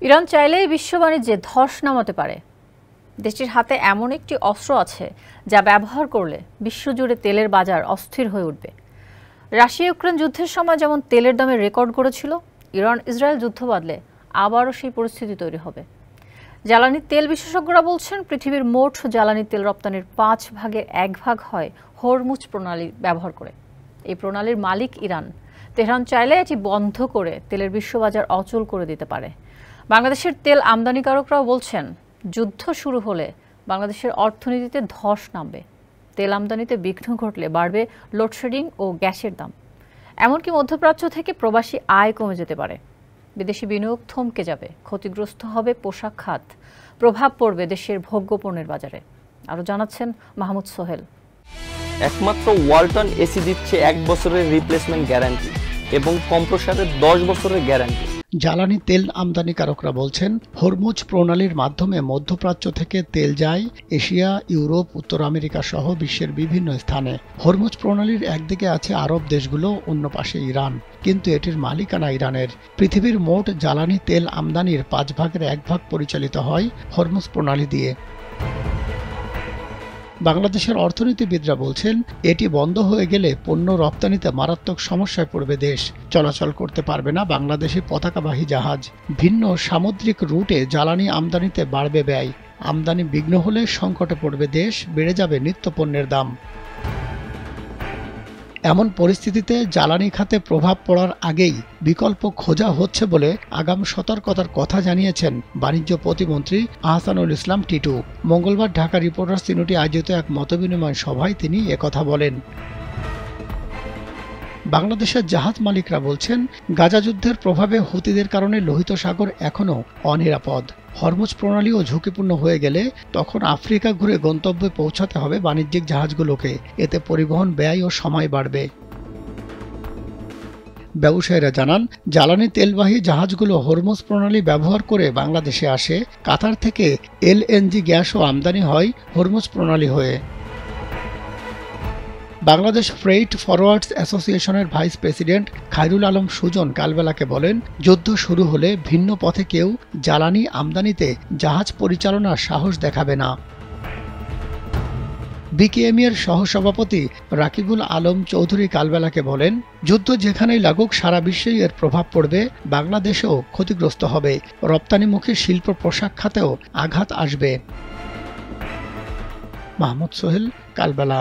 Iran চাইলেই বিশ্ব বাণিজ্যে ধস নামাতে পারে। দেশটির হাতে এমন একটি অস্ত্র আছে যা ব্যবহার করলে বিশ্বজুড়ে তেলের বাজার অস্থির হয়ে উঠবে। রাশিয়া ইউক্রেন যুদ্ধের সময় যেমন তেলের দামে রেকর্ড গড়েছিল, ইরান ইসরায়েল যুদ্ধ বাদলে আবারও সেই পরিস্থিতি তৈরি হবে। জ্বালানি তেল বিশেষজ্ঞরা বলছেন, পৃথিবীর মোট জ্বালানি তেল রপ্তানির 5 ভাগের 1 ভাগ হয় হরমুজ প্রণালী ব্যবহার করে। এই প্রণালীর মালিক ইরান। তেহরান চাইলে এটি বন্ধ করে তেলের বিশ্ববাজার অচল করে দিতে পারে। বাংলাদেশের তেল আমদানিকারকরাও বলছেন, যুদ্ধ শুরু হলে বাংলাদেশের অর্থনীতিতে ধস নামবে। তেল আমদানিতে বিঘ্ন ঘটলে বাড়বে লোডশেডিং ও গ্যাসের দাম। এমনকি মধ্যপ্রাচ্য থেকে প্রবাসী আয় কমে যেতে পারে। বিদেশি বিনিয়োগ থমকে যাবে, ক্ষতিগ্রস্ত হবে পোশাক খাত, প্রভাব পড়বে দেশের ভোগ্যপণ্যের বাজারে। আরও জানাচ্ছেন মাহমুদ সোহেল। একমাত্র ওয়ালটন এসি দিচ্ছে 1 বছরের রিপ্লেসমেন্ট গ্যারান্টি এবং কম্প্রেসরের 10 বছরের গ্যারান্টি। জ্বালানি তেল আমদানিকারকরা বলছেন, হরমুজ প্রণালীর মাধ্যমে মধ্যপ্রাচ্য থেকে তেল যায় এশিয়া, ইউরোপ, উত্তর আমেরিকা সহ বিশ্বের বিভিন্ন স্থানে। হরমুজ প্রণালীর একদিকে আছে আরব দেশগুলো, অন্য পাশে ইরান, কিন্তু এটির মালিকানা ইরানের। পৃথিবীর মোট জ্বালানি তেল আমদানির 5 ভাগের 1 ভাগ পরিচালিত হয় হরমুজ প্রণালী দিয়ে। বাংলাদেশের অর্থনীতিবিদরা বলছেন, এটি বন্ধ হয়ে গেলে পণ্য রপ্তানিতে মারাত্মক সমস্যায় পড়বে দেশ। চলাচল করতে পারবে না বাংলাদেশি পতাকাবাহী জাহাজ। ভিন্ন সামুদ্রিক রুটে জ্বালানি আমদানিতে বাড়বে ব্যয়। আমদানি বিঘ্ন হলে সংকটে পড়বে দেশ, বেড়ে যাবে নিত্যপণ্যের দাম। এমন পরিস্থিতিতে জ্বালানি খাতে প্রভাব পড়ার আগেই বিকল্প খোঁজা হচ্ছে বলে আগাম সতর্কতার কথা জানিয়েছেন বাণিজ্য প্রতিমন্ত্রী আহসানুল ইসলাম টিটু। মঙ্গলবার ঢাকা রিপোর্টার্স ইউনিটি আয়োজিত এক মতবিনিময় সভায় তিনি একথা বলেন। বাংলাদেশের জাহাজ মালিকরা বলছেন, গাজা যুদ্ধের প্রভাবে হুতিদের কারণে লোহিত সাগর এখনও অনিরাপদ। হরমুজ প্রণালীও ঝুঁকিপূর্ণ হয়ে গেলে তখন আফ্রিকা ঘুরে গন্তব্যে পৌঁছাতে হবে বাণিজ্যিক জাহাজগুলোকে। এতে পরিবহন ব্যয় ও সময় বাড়বে। ব্যবসায়ীরা জানান, জ্বালানি তেলবাহী জাহাজগুলো হরমুজ প্রণালী ব্যবহার করে বাংলাদেশে আসে। কাতার থেকে এলএনজি গ্যাসও আমদানি হয় হরমুজ প্রণালী হয়ে। বাংলাদেশ ফ্রেইট ফরওয়ার্ডস অ্যাসোসিয়েশনের ভাইস প্রেসিডেন্ট খায়রুল আলম সুজন কালবেলাকে বলেন, যুদ্ধ শুরু হলে ভিন্ন পথে কেউ জ্বালানি আমদানিতে জাহাজ পরিচালনার সাহস দেখাবে না। বিকেএমইএর সহসভাপতি রাকিবুল আলম চৌধুরী কালবেলাকে বলেন, যুদ্ধ যেখানেই লাগুক সারা বিশ্বেই এর প্রভাব পড়বে, বাংলাদেশেও ক্ষতিগ্রস্ত হবে। রপ্তানিমুখী শিল্প পোশাক খাতেও আঘাত আসবে। মাহমুদ সোহেল, কালবেলা।